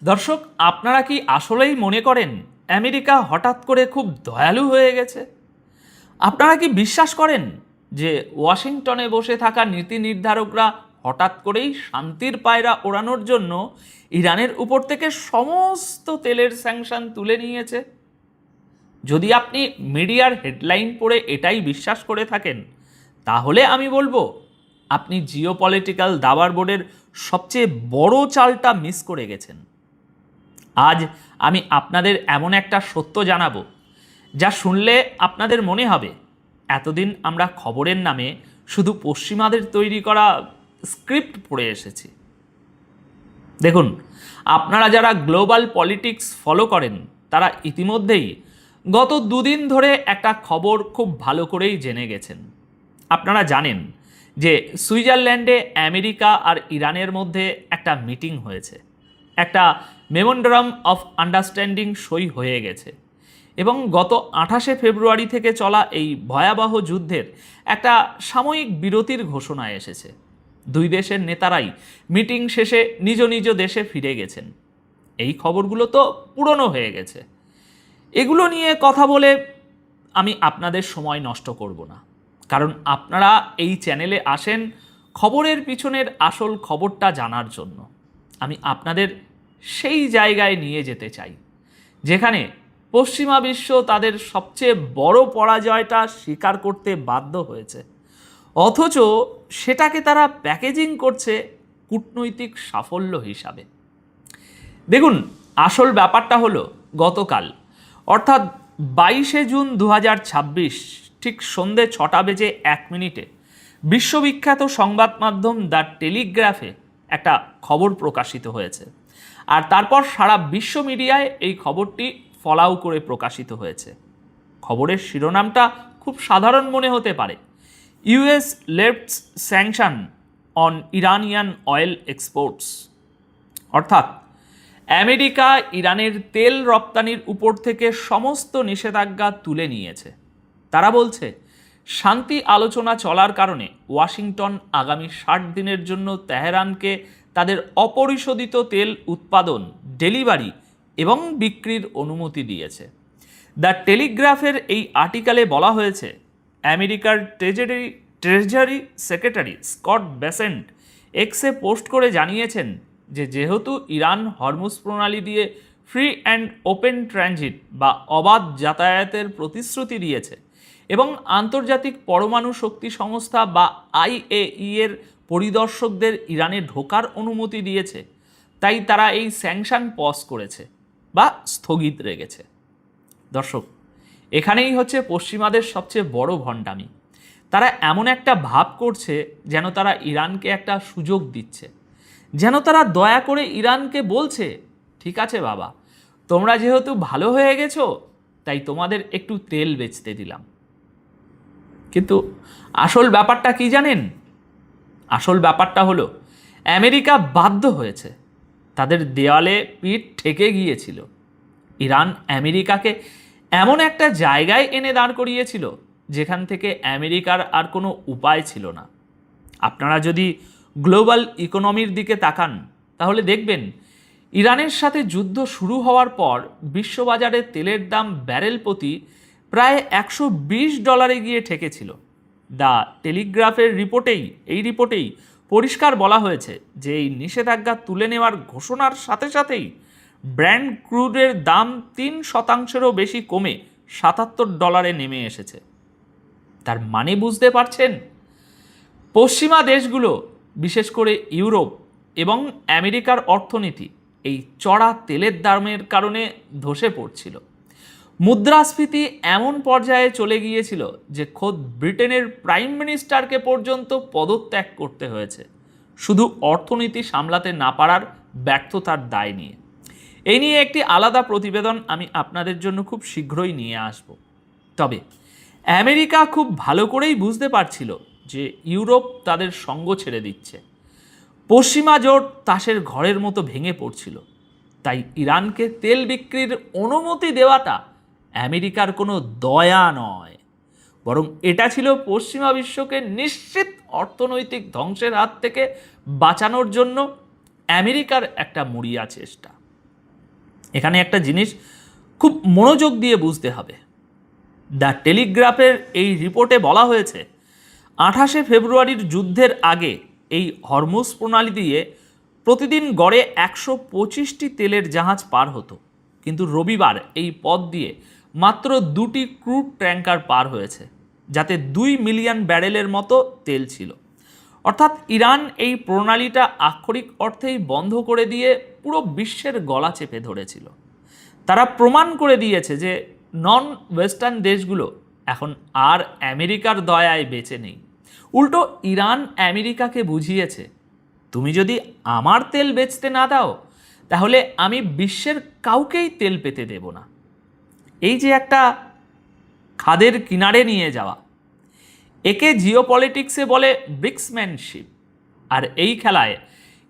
দর্শক, আপনারা কি আসলেই মনে করেন আমেরিকা হঠাৎ করে খুব দয়ালু হয়ে গেছে? আপনারা কি বিশ্বাস করেন যে ওয়াশিংটনে বসে থাকা নীতি নির্ধারকরা হঠাৎ করেই শান্তির পায়রা ওড়ানোর জন্য ইরানের উপর থেকে সমস্ত তেলের স্যাংশন তুলে নিয়েছে? যদি আপনি মিডিয়ার হেডলাইন পড়ে এটাই বিশ্বাস করে থাকেন, তাহলে আমি বলবো আপনি জিওপলিটিক্যাল দাবার বোর্ডের সবচেয়ে বড় চালটা মিস করে গেছেন। আজ আমি আপনাদের এমন একটা সত্য জানাবো যা শুনলে আপনাদের মনে হবে এতদিন আমরা খবরের নামে শুধু পশ্চিমাদের তৈরি করা স্ক্রিপ্ট পড়ে এসেছি। দেখুন, আপনারা যারা গ্লোবাল পলিটিক্স ফলো করেন তারা ইতিমধ্যেই গত দুদিন ধরে একটা খবর খুব ভালো করেই জেনে গেছেন। আপনারা জানেন যে সুইজারল্যান্ডে আমেরিকা আর ইরানের মধ্যে একটা মিটিং হয়েছে, একটা মেমোরেন্ডাম অফ আন্ডারস্ট্যান্ডিং সই হয়ে গেছে এবং গত 28শে ফেব্রুয়ারি থেকে চলা এই ভয়াবহ যুদ্ধের একটা সাময়িক বিরতির ঘোষণা এসেছে। দুই দেশের নেতারাই মিটিং শেষে নিজ নিজ দেশে ফিরে গেছেন। এই খবরগুলো তো পুরনো হয়ে গেছে, এগুলো নিয়ে কথা বলে আমি আপনাদের সময় নষ্ট করব না, কারণ আপনারা এই চ্যানেলে আসেন খবরের পিছনের আসল খবরটা জানার জন্য। আমি আপনাদের সেই জায়গায় নিয়ে যেতে চাই যেখানে পশ্চিমা বিশ্ব তাদের সবচেয়ে বড় পরাজয়টা স্বীকার করতে বাধ্য হয়েছে, অথচ সেটাকে তারা প্যাকেজিং করছে কূটনৈতিক সাফল্য হিসাবে। দেখুন, আসল ব্যাপারটা হলো গতকাল অর্থাৎ 22শে জুন 2026 ঠিক সন্ধে 6:01 বিশ্ববিখ্যাত সংবাদ মাধ্যম দ্য টেলিগ্রাফে একটা খবর প্রকাশিত হয়েছে, আর তারপর সারা বিশ্ব মিডিয়ায় এই খবরটি ফলাও করে প্রকাশিত হয়েছে। খবরের শিরোনামটা খুব সাধারণ মনে হতে পারে, US lifts sanction on Iranian oil exports, অর্থাৎ আমেরিকা ইরানের তেল রপ্তানির উপর থেকে সমস্ত নিষেধাজ্ঞা তুলে নিয়েছে। তারা বলছে শান্তি আলোচনা চলার কারণে ওয়াশিংটন আগামী 60 দিনের জন্য তেহরানকে তাদের অপরিশোধিত তেল উৎপাদন, ডেলিভারি এবং বিক্রির অনুমতি দিয়েছে। দ্য টেলিগ্রাফের এই আর্টিকেলে বলা হয়েছে, আমেরিকার ট্রেজারি সেক্রেটারি স্কট বেসেন্ট এক্সে পোস্ট করে জানিয়েছেন যে যেহেতু ইরান হরমুজ প্রণালী দিয়ে ফ্রি অ্যান্ড ওপেন ট্রানজিট বা অবাধ যাতায়াতের প্রতিশ্রুতি দিয়েছে এবং আন্তর্জাতিক পরমাণু শক্তি সংস্থা বা IAEA এর পরিদর্শকদের ইরানে ঢোকার অনুমতি দিয়েছে, তাই তারা এই স্যাংশন পজ করেছে বা স্থগিত রেখেছে। দর্শক, এখানেই হচ্ছে পশ্চিমাদের সবচেয়ে বড় ভণ্ডামি। তারা এমন একটা ভাব করছে যেন তারা ইরানকে একটা সুযোগ দিচ্ছে, যেন তারা দয়া করে ইরানকে বলছে, ঠিক আছে বাবা, তোমরা যেহেতু ভালো হয়ে গেছো তাই তোমাদের একটু তেল বেচতে দিলাম। কিন্তু আসল ব্যাপারটা কি জানেন? আসল ব্যাপারটা হলো আমেরিকা বাধ্য হয়েছে, তাদের দেওয়ালে পিঠ ঠেকে গিয়েছিল। ইরান আমেরিকাকে এমন একটা জায়গায় এনে দাঁড় করিয়েছিল যেখান থেকে আমেরিকার আর কোনো উপায় ছিল না। আপনারা যদি গ্লোবাল ইকোনমির দিকে তাকান তাহলে দেখবেন ইরানের সাথে যুদ্ধ শুরু হওয়ার পর বিশ্ববাজারে তেলের দাম ব্যারেল প্রতি প্রায় $120 গিয়ে ঠেকেছিল। দ্য টেলিগ্রাফের রিপোর্টেই পরিষ্কার বলা হয়েছে যে এই নিষেধাজ্ঞা তুলে নেওয়ার ঘোষণার সাথে সাথেই ব্র্যান্ড ক্রুডের দাম 3%-ও বেশি কমে $77 নেমে এসেছে। তার মানে বুঝতে পারছেন, পশ্চিমা দেশগুলো বিশেষ করে ইউরোপ এবং আমেরিকার অর্থনীতি এই চড়া তেলের দামের কারণে ধসে পড়ছিল। মুদ্রাস্ফীতি এমন পর্যায়ে চলে গিয়েছিল যে খোদ ব্রিটেনের প্রাইম মিনিস্টারকে পর্যন্ত পদত্যাগ করতে হয়েছে শুধু অর্থনীতি সামলাতে না পারার ব্যর্থতার দায় নিয়ে। এই নিয়ে একটি আলাদা প্রতিবেদন আমি আপনাদের জন্য খুব শীঘ্রই নিয়ে আসব। তবে আমেরিকা খুব ভালো করেই বুঝতে পারছিল যে ইউরোপ তাদের সঙ্গ ছেড়ে দিচ্ছে, পশ্চিমা জোট তাসের ঘরের মতো ভেঙে পড়ছিল, তাই ইরানকে তেল বিক্রির অনুমতি দেওয়াটা আমেরিকার কোনো দয়া নয়, বরং এটা ছিল পশ্চিমা বিশ্বকে নিশ্চিত অর্থনৈতিক ধ্বংসের হাত থেকে বাঁচানোর জন্য আমেরিকার একটা মরিয়া চেষ্টা। এখানে একটা জিনিস খুব মনোযোগ দিয়ে বুঝতে হবে। দ্য টেলিগ্রাফের এই রিপোর্টে বলা হয়েছে 28শে ফেব্রুয়ারির যুদ্ধের আগে এই হরমুজ প্রণালী দিয়ে প্রতিদিন গড়ে 125টি তেলের জাহাজ পার হতো, কিন্তু রবিবার এই পথ দিয়ে মাত্র 2টি ক্রুড ট্যাঙ্কার পার হয়েছে, যাতে 2 মিলিয়ন ব্যারেলের মতো তেল ছিল। অর্থাৎ ইরান এই প্রণালীটা আক্ষরিক অর্থেই বন্ধ করে দিয়ে পুরো বিশ্বের গলা চেপে ধরেছিল। তারা প্রমাণ করে দিয়েছে যে নন ওয়েস্টার্ন দেশগুলো এখন আর আমেরিকার দয়ায় বেঁচে নেই। উল্টো ইরান আমেরিকাকে বুঝিয়েছে, তুমি যদি আমার তেল বেচতে না দাও তাহলে আমি বিশ্বের কাউকেই তেল পেতে দেব না। এই যে একটা খাদের কিনারে নিয়ে যাওয়া, একে জিওপলিটিক্সে বলে ব্রিক্সম্যানশিপ। আর এই খেলায়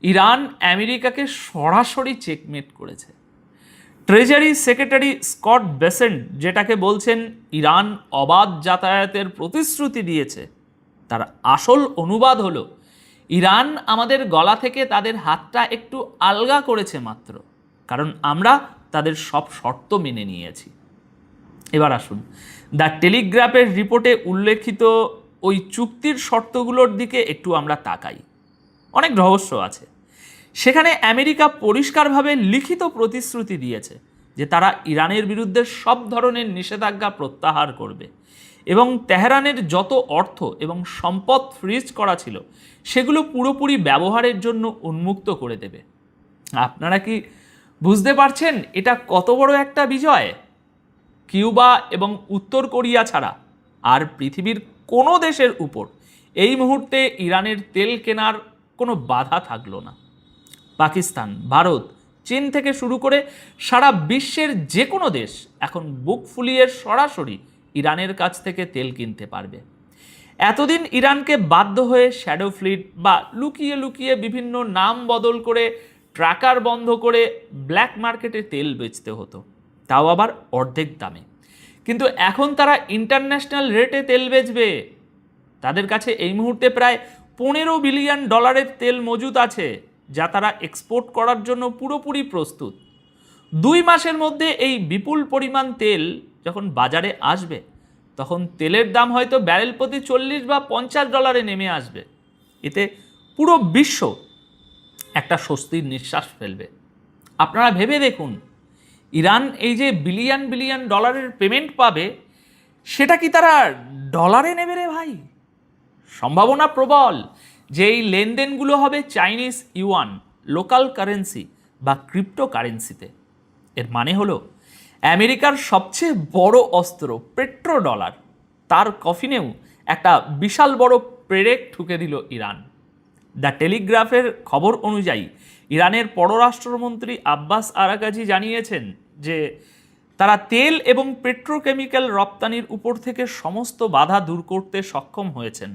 ইরান আমেরিকাকে সরাসরি চেকমেট করেছে। ট্রেজারি সেক্রেটারি স্কট বেসেন্ট যেটাকে বলছেন ইরান অবাধ যাতায়াতের প্রতিশ্রুতি দিয়েছে, তার আসল অনুবাদ হলো ইরান আমাদের গলা থেকে তাদের হাতটা একটু আলগা করেছে মাত্র, কারণ আমরা তাদের সব শর্ত মেনে নিয়েছি। এবার আসুন দ্য টেলিগ্রাফের রিপোর্টে উল্লেখিত ওই চুক্তির শর্তগুলোর দিকে একটু আমরা তাকাই। অনেক রহস্য আছে। সেখানে আমেরিকা পরিষ্কারভাবে লিখিত প্রতিশ্রুতি দিয়েছে যে তারা ইরানের বিরুদ্ধে সব ধরনের নিষেধাজ্ঞা প্রত্যাহার করবে এবং তেহরানের যত অর্থ এবং সম্পদ ফ্রিজ করা ছিল সেগুলো পুরোপুরি ব্যবহারের জন্য উন্মুক্ত করে দেবে। আপনারা কি বুঝতে পারছেন এটা কত বড় একটা বিজয়? কিউবা এবং উত্তর কোরিয়া ছাড়া আর পৃথিবীর কোনো দেশের উপর এই মুহূর্তে ইরানের তেল কেনার কোনো বাধা থাকলো না। পাকিস্তান, ভারত, চীন থেকে শুরু করে সারা বিশ্বের যে কোনো দেশ এখন বুক ফুলিয়ে সরাসরি ইরানের কাছ থেকে তেল কিনতে পারবে। এতদিন ইরানকে বাধ্য হয়ে শ্যাডো ফ্লিট বা লুকিয়ে লুকিয়ে বিভিন্ন নাম বদল করে ট্র্যাকার বন্ধ করে ব্ল্যাক মার্কেটে তেল বেচতে হতো, তাও আবার অর্ধেক দামে। কিন্তু এখন তারা ইন্টারন্যাশনাল রেটে তেল বেচবে। তাদের কাছে এই মুহূর্তে প্রায় $15 বিলিয়ন তেল মজুদ আছে, যা তারা এক্সপোর্ট করার জন্য পুরোপুরি প্রস্তুত। 2 মাসের মধ্যে এই বিপুল পরিমাণ তেল যখন বাজারে আসবে তখন তেলের দাম হয়তো ব্যারেল প্রতি $40 বা $50 নেমে আসবে। এতে পুরো বিশ্ব একটা স্বস্তির নিঃশ্বাস ফেলবে। আপনারা ভেবে দেখুন, ইরান এই যে বিলিয়ন বিলিয়ন ডলারের পেমেন্ট পাবে, সেটা কি তারা ডলারে নেবে রে ভাই? সম্ভাবনা প্রবল যে এই লেনদেনগুলো হবে চাইনিজ ইউয়ান, লোকাল কারেন্সি বা ক্রিপ্টো কারেন্সিতে। এর মানে হলো আমেরিকার সবচেয়ে বড় অস্ত্র পেট্রো ডলার, তার কফিনেও একটা বিশাল বড় পেরেক ঠুকে দিল ইরান। দ্য টেলিগ্রাফের খবর অনুযায়ী ইরানের পররাষ্ট্রমন্ত্রী আব্বাস আরাকাজি জানিয়েছেন যে তারা তেল এবং পেট্রোকেমিক্যাল রপ্তানির উপর থেকে সমস্ত বাধা দূর করতে সক্ষম হয়েছেন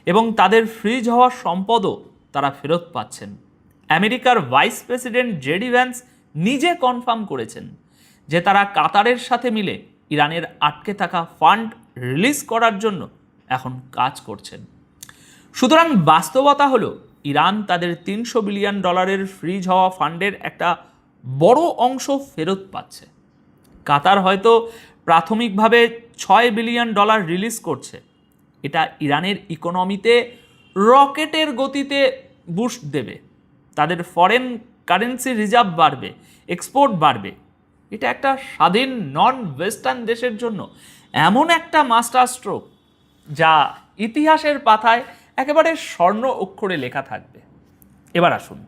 এবং তাদের ফ্রিজ হওয়া সম্পদও তারা ফেরত পাচ্ছেন। আমেরিকার ভাইস প্রেসিডেন্ট জেডি ভ্যান্স নিজে কনফার্ম করেছেন যে তারা কাতারের সাথে মিলে ইরানের আটকে থাকা ফান্ড রিলিজ করার জন্য এখন কাজ করছেন। সুতরাং বাস্তবতা হলো ইরান তাদের $300 বিলিয়ন ফ্রিজ হওয়া ফান্ডের একটা বড় অংশ ফেরত পাচ্ছে। কাতার হয়তো প্রাথমিকভাবে $6 বিলিয়ন রিলিজ করছে। এটা ইরানের ইকোনমিতে রকেটের গতিতে বুস্ট দেবে, তাদের ফরেন কারেন্সি রিজার্ভ বাড়বে, এক্সপোর্ট বাড়বে। এটা একটা স্বাধীন নন ওয়েস্টার্ন দেশের জন্য এমন একটা মাস্টার স্ট্রোক যা ইতিহাসের পাতায় একেবারে স্বর্ণ অক্ষরে লেখা থাকবে। এবার আসুন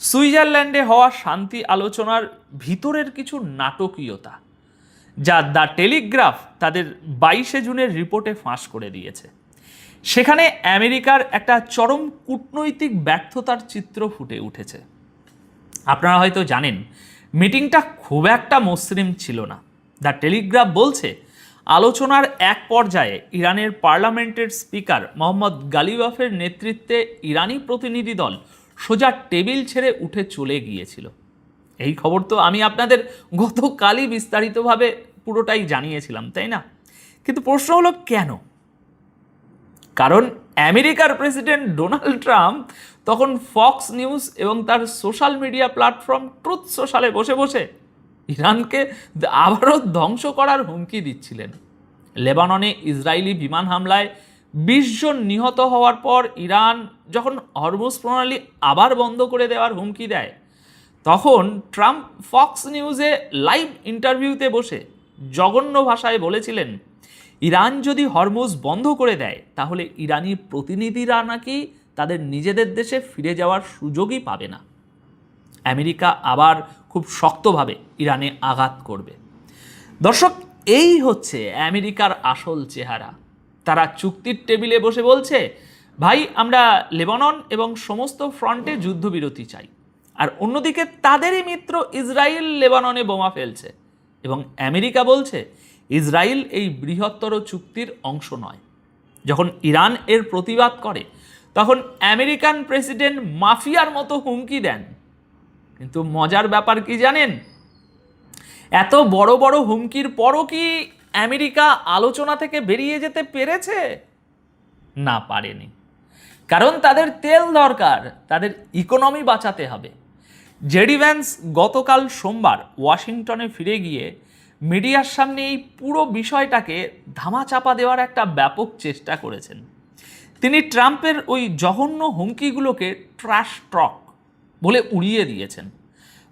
সুইজারল্যান্ডে হওয়া শান্তি আলোচনার ভিতরের কিছু নাটকীয়তা, যা দ্য টেলিগ্রাফ তাদের 22শে জুনের রিপোর্টে ফাঁস করে দিয়েছে। সেখানে আমেরিকার একটা চরম কূটনৈতিক ব্যর্থতার চিত্র ফুটে উঠেছে। আপনারা হয়তো জানেন মিটিংটা খুব একটা মসৃণ ছিল না। দ্য টেলিগ্রাফ বলছে আলোচনার এক পর্যায়ে ইরানের পার্লামেন্টের স্পিকার মোহাম্মদ গালিবাফের নেতৃত্বে ইরানি প্রতিনিধি দল সোজা টেবিল ছেড়ে উঠে চলে গিয়েছিল। এই খবর তো আমি আপনাদের গতকালই বিস্তারিতভাবে পুরোটাই জানিয়েছিলাম, তাই না? কিন্তু প্রশ্ন হলো কেন? কারণ আমেরিকার প্রেসিডেন্ট ডোনাল্ড ট্রাম্প তখন ফক্স নিউজ এবং তার সোশ্যাল মিডিয়া প্ল্যাটফর্ম ট্রুথ সোশ্যালে বসে বসে ইরানকে আবারও ধ্বংস করার হুমকি দিচ্ছিলেন। লেবাননে ইসরায়েলি বিমান হামলায় 20 জন নিহত হওয়ার পর ইরান যখন হরমুজ প্রণালী আবার বন্ধ করে দেওয়ার হুমকি দেয়, তখন ট্রাম্প ফক্স নিউজে লাইভ ইন্টারভিউতে বসে জঘন্য ভাষায় বলেছিলেন, ইরান যদি হরমুজ বন্ধ করে দেয় তাহলে ইরানি প্রতিনিধিরা নাকি তাদের নিজেদের দেশে ফিরে যাওয়ার সুযোগই পাবে না। আমেরিকা আবার খুব শক্তভাবে ইরানে আঘাত করবে। দর্শক, এই হচ্ছে আমেরিকার আসল চেহারা। তারা চুক্তির টেবিলে বসে বলছে, ভাই আমরা লেবানন এবং সমস্ত ফ্রন্টে যুদ্ধবিরতি চাই, আর অন্যদিকে তাদেরই মিত্র ইসরায়েল লেবাননে বোমা ফেলছে এবং আমেরিকা বলছে ইসরায়েল এই বৃহত্তর চুক্তির অংশ নয়। যখন ইরান এর প্রতিবাদ করে তখন আমেরিকান প্রেসিডেন্ট মাফিয়ার মতো হুমকি দেন। কিন্তু মজার ব্যাপার কি জানেন, এত বড় বড় হুমকির পরও কি আমেরিকা আলোচনা থেকে বেরিয়ে যেতে পেরেছে? না, পারেনি। কারণ তাদের তেল দরকার, তাদের ইকোনমি বাঁচাতে হবে। জেডি ভ্যান্স গতকাল সোমবার ওয়াশিংটনে ফিরে গিয়ে মিডিয়ার সামনে এই পুরো বিষয়টাকে ধামাচাপা দেওয়ার একটা ব্যাপক চেষ্টা করেছেন। তিনি ট্রাম্পের ওই জঘন্য হুমকিগুলোকে ট্র্যাশ টক বলে উড়িয়ে দিয়েছেন।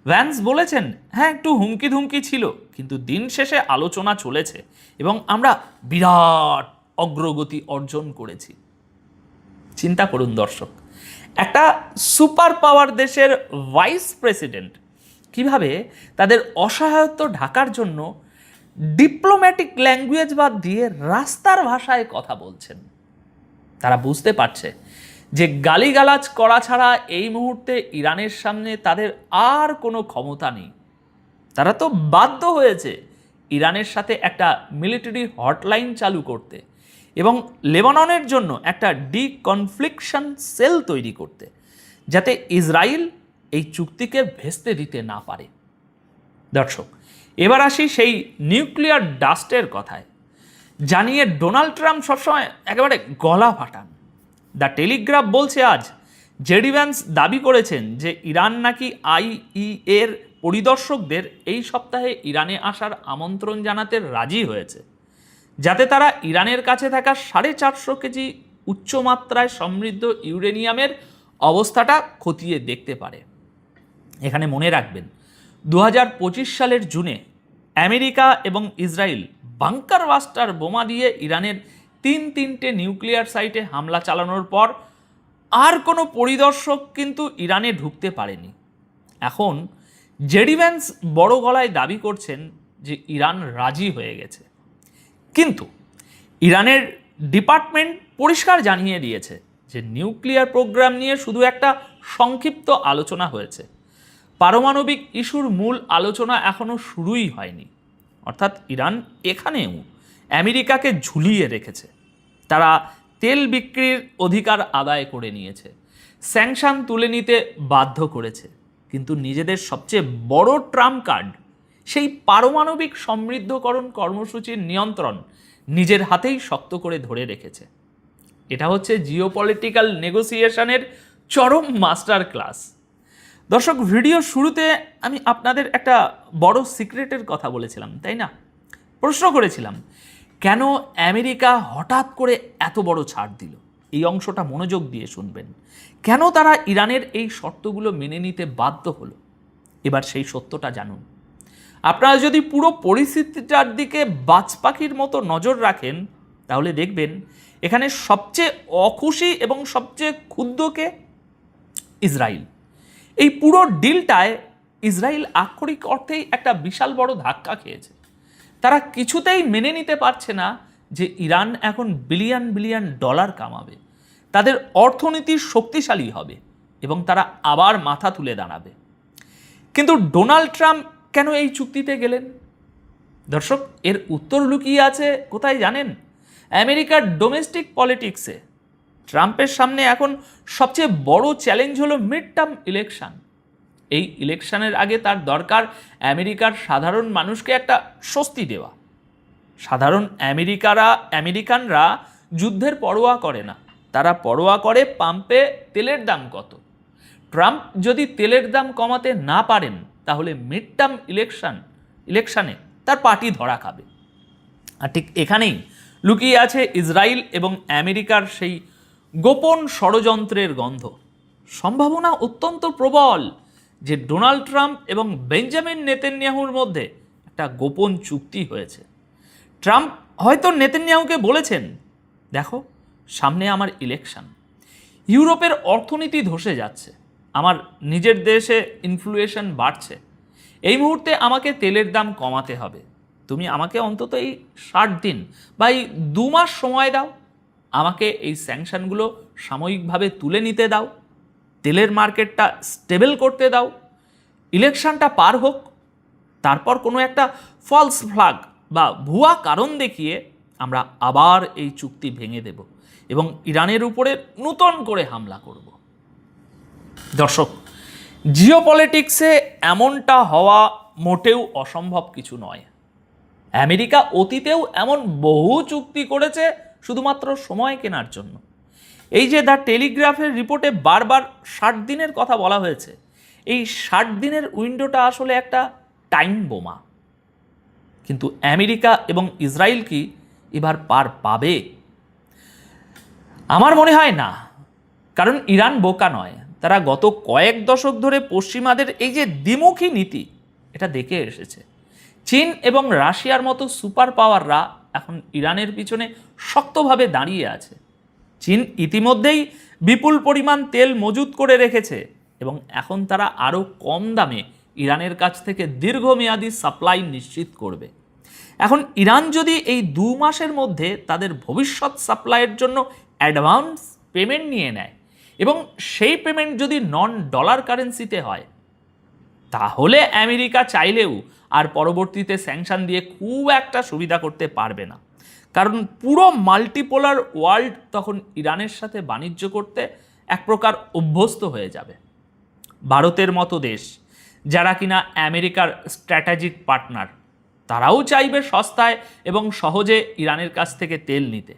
ভ্যান্স বলেছেন, হ্যাঁ একটু হুমকি ধুমকি ছিল, কিন্তু দিন শেষে আলোচনা চলেছে এবং আমরা বিরাট অগ্রগতি অর্জন করেছি। চিন্তা করুন দর্শক, একটা সুপার পাওয়ার দেশের ভাইস প্রেসিডেন্ট কিভাবে তাদের অসহায়ত্ব ঢাকার জন্য ডিপ্লোম্যাটিক ল্যাঙ্গুয়েজ বাদ দিয়ে রাস্তার ভাষায় কথা বলছেন। তারা বুঝতে পারছে যে গালিগালাজ করা ছাড়া এই মুহূর্তে ইরানের সামনে তাদের আর কোনো ক্ষমতা নেই। তারা তো বাধ্য হয়েছে ইরানের সাথে একটা মিলিটারি হটলাইন চালু করতে এবং লেবাননের জন্য একটা ডিকনফ্লিকশন সেল তৈরি করতে, যাতে ইসরায়েল এই চুক্তিকে ভেস্তে দিতে না পারে। দর্শক, এবার আসি সেই নিউক্লিয়ার ডাস্টের কথায়, জানিয়ে ডোনাল্ড ট্রাম্প সবসময় একেবারে গলা ফাটান। দ্য টেলিগ্রাফ বলছে আজ জেডি ভ্যান্স দাবি করেছেন যে ইরান নাকি আইইএর পরিদর্শকদের এই সপ্তাহে ইরানে আসার আমন্ত্রণ জানাতে রাজি হয়েছে, যাতে তারা ইরানের কাছে থাকা 450 কেজি উচ্চমাত্রায় সমৃদ্ধ ইউরেনিয়ামের অবস্থাটা খতিয়ে দেখতে পারে। এখানে মনে রাখবেন 2025 সালের জুনে আমেরিকা এবং ইসরায়েল বাংকার বাস্টার বোমা দিয়ে ইরানের তিনটে নিউক্লিয়ার সাইটে হামলা চালানোর পর আর কোনো পরিদর্শক কিন্তু ইরানে ঢুকতে পারেনি। এখন জেডি ভ্যান্স বড় গলায় দাবি করছেন যে ইরান রাজি হয়ে গেছে, কিন্তু ইরানের ডিপার্টমেন্ট পরিষ্কার জানিয়ে দিয়েছে যে নিউক্লিয়ার প্রোগ্রাম নিয়ে শুধু একটা সংক্ষিপ্ত আলোচনা হয়েছে। পারমাণবিক ইস্যুর মূল আলোচনা এখনও শুরুই হয়নি। অর্থাৎ ইরান এখানেও আমেরিকাকে ঝুলিয়ে রেখেছে। তারা তেল বিক্রির অধিকার আদায় করে নিয়েছে, স্যাংশন তুলে নিতে বাধ্য করেছে, কিন্তু নিজেদের সবচেয়ে বড় ট্রাম্প কার্ড সেই পারমাণবিক সমৃদ্ধকরণ কর্মসূচির নিয়ন্ত্রণ নিজের হাতেই শক্ত করে ধরে রেখেছে। এটা হচ্ছে জিওপলিটিক্যাল নেগোসিয়েশনের চরম মাস্টার ক্লাস। দর্শক, ভিডিও শুরুতে আমি আপনাদের একটা বড় সিক্রেটের কথা বলেছিলাম, তাই না? প্রশ্ন করেছিলাম কেন আমেরিকা হঠাৎ করে এত বড় ছাড় দিল। এই অংশটা মনোযোগ দিয়ে শুনবেন। কেন তারা ইরানের এই শর্তগুলো মেনে নিতে বাধ্য হলো? এবার সেই সত্যটা জানুন। আপনারা যদি পুরো পরিস্থিতিটার দিকে বাজ পাখির মতো নজর রাখেন তাহলে দেখবেন এখানে সবচেয়ে অখুশি এবং সবচেয়ে ক্ষুব্ধকে ইসরায়েল। এই পুরো ডিলটায় ইসরায়েল আক্ষরিক অর্থেই একটা বিশাল বড় ধাক্কা খেয়েছে। তারা কিছুতেই মেনে নিতে পারছে না যে ইরান এখন বিলিয়ন বিলিয়ন ডলার কামাবে, তাদের অর্থনীতি শক্তিশালী হবে এবং তারা আবার মাথা তুলে দাঁড়াবে। কিন্তু ডোনাল্ড ট্রাম্প কেন এই চুক্তিতে গেলেন? দর্শক, এর উত্তর লুকিয়ে আছে কোথায় জানেন? আমেরিকার ডোমেস্টিক পলিটিক্সে। ট্রাম্পের সামনে এখন সবচেয়ে বড় চ্যালেঞ্জ হলো মিড টার্ম ইলেকশন। এই ইলেকশনের আগে তার দরকার আমেরিকার সাধারণ মানুষকে একটা স্বস্তি দেওয়া। সাধারণ আমেরিকানরা যুদ্ধের পরোয়া করে না, তারা পরোয়া করে পাম্পে তেলের দাম কত। ট্রাম্প যদি তেলের দাম কমাতে না পারেন তাহলে মিড টার্ম ইলেকশন ইলেকশানে তার পার্টি ধরা খাবে। আর ঠিক এখানেই লুকিয়ে আছে ইসরায়েল এবং আমেরিকার সেই গোপন ষড়যন্ত্রের গন্ধ। সম্ভাবনা অত্যন্ত প্রবল যে ডোনাল্ড ট্রাম্প এবং বেঞ্জামিন নেতানিয়াহুর মধ্যে একটা গোপন চুক্তি হয়েছে। ট্রাম্প হয়তো নেতানিয়াহুকে বলেছেন, দেখো সামনে আমার ইলেকশন, ইউরোপের অর্থনীতি ধসে যাচ্ছে, আমার নিজের দেশে ইনফ্লুয়েশন বাড়ছে, এই মুহূর্তে আমাকে তেলের দাম কমাতে হবে, তুমি আমাকে অন্তত এই 60 দিন বা এই 2 মাস সময় দাও, আমাকে এই স্যাংশনগুলো সাময়িকভাবে তুলে নিতে দাও, তেলের মার্কেটটা স্টেবল করতে দাও, ইলেকশনটা পার হোক, তারপর কোনো একটা ফলস ফ্ল্যাগ বা ভুয়া কারণ দেখিয়ে আমরা আবার এই চুক্তি ভেঙে দেব এবং ইরানের উপরে নূতন করে হামলা করব। দর্শক, জিওপলিটিক্সে এমনটা হওয়া মোটেও অসম্ভব কিছু নয়। আমেরিকা অতীতেও এমন বহু চুক্তি করেছে শুধুমাত্র সময় কেনার জন্য। এই যে দ্য টেলিগ্রাফের রিপোর্টে বারবার 60 দিনের কথা বলা হয়েছে, এই 60 দিনের উইন্ডোটা আসলে একটা টাইম বোমা। কিন্তু আমেরিকা এবং ইসরায়েল কি এবার পার পাবে? আমার মনে হয় না, কারণ ইরান বোকা নয়। তারা গত কয়েক দশক ধরে পশ্চিমাদের এই যে দ্বিমুখী নীতি, এটা দেখে এসেছে। চীন এবং রাশিয়ার মতো সুপার পাওয়াররা এখন ইরানের পিছনে শক্তভাবে দাঁড়িয়ে আছে। চীন ইতিমধ্যেই বিপুল পরিমাণ তেল মজুত করে রেখেছে এবং এখন তারা আরও কম দামে ইরানের কাছ থেকে দীর্ঘমেয়াদী সাপ্লাই নিশ্চিত করবে। এখন ইরান যদি এই 2 মাসের মধ্যে তাদের ভবিষ্যৎ সাপ্লাইয়ের জন্য অ্যাডভান্স পেমেন্ট নিয়ে নেয় এবং সেই পেমেন্ট যদি নন ডলার কারেন্সিতে হয়, তাহলে আমেরিকা চাইলেও আর পরবর্তীতে স্যাংশন দিয়ে খুব একটা সুবিধা করতে পারবে না। কারণ পুরো মাল্টিপোলার ওয়ার্ল্ড তখন ইরানের সাথে বাণিজ্য করতে এক প্রকার অভ্যস্ত হয়ে যাবে। ভারতের মতো দেশ, যারা কিনা আমেরিকার স্ট্র্যাটেজিক পার্টনার, তারাও চাইবে সস্তায় এবং সহজে ইরানের কাছ থেকে তেল নিতে।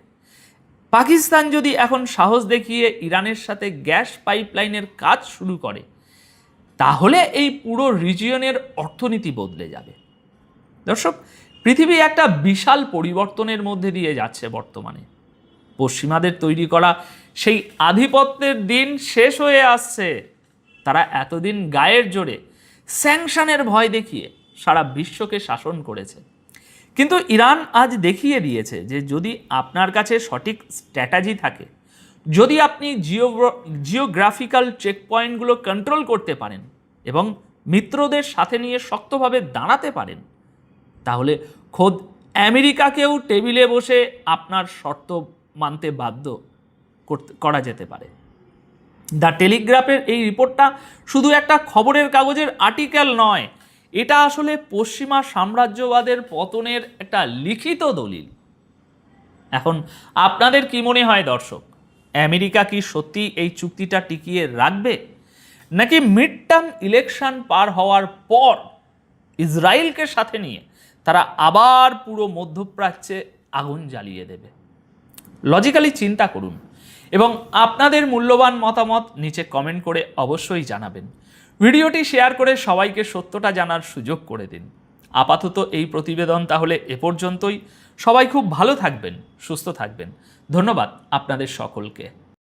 পাকিস্তান যদি এখন সাহস দেখিয়ে ইরানের সাথে গ্যাস পাইপলাইনের কাজ শুরু করে, তাহলে এই পুরো রিজিয়নের অর্থনীতি বদলে যাবে। দর্শক, পৃথিবী একটা বিশাল পরিবর্তনের মধ্যে দিয়ে যাচ্ছে বর্তমানে। পশ্চিমাদের তৈরি করা সেই আধিপত্যের দিন শেষ হয়ে আসছে। তারা এতদিন গায়ের জোরে স্যাংশনের ভয় দেখিয়ে সারা বিশ্বকে শাসন করেছে, কিন্তু ইরান আজ দেখিয়ে দিয়েছে যে যদি আপনার কাছে সঠিক স্ট্র্যাটেজি থাকে, যদি আপনি জিওগ্রাফিক্যাল চেকপয়েন্টগুলো কন্ট্রোল করতে পারেন এবং মিত্রদের সাথে নিয়ে শক্তভাবে দাঁড়াতে পারেন, তাহলে খোদ আমেরিকাকেও টেবিলে বসে আপনার শর্ত মানতে বাধ্য করা যেতে পারে। দ্য টেলিগ্রাফের এই রিপোর্টটা শুধু একটা খবরের কাগজের আর্টিকেল নয়, এটা আসলে পশ্চিমা সাম্রাজ্যবাদের পতনের একটা লিখিত দলিল। এখন আপনাদের কি মনে হয় দর্শক, আমেরিকা কি সত্যি এই চুক্তিটা টিকিয়ে রাখবে, নাকি মিড টার্ম ইলেকশন পার হওয়ার পর ইসরায়েলকে সাথে নিয়ে তারা আবার পুরো মধ্যপ্রাচ্যে আগুন জ্বালিয়ে দেবে? লজিক্যালি চিন্তা করুন এবং আপনাদের মূল্যবান মতামত নিচে কমেন্ট করে অবশ্যই জানাবেন। ভিডিওটি শেয়ার করে সবাইকে সত্যটা জানার সুযোগ করে দিন। আপাতত এই প্রতিবেদন তাহলে এ পর্যন্তই। সবাই খুব ভালো থাকবেন, সুস্থ থাকবেন। ধন্যবাদ আপনাদের সকলকে।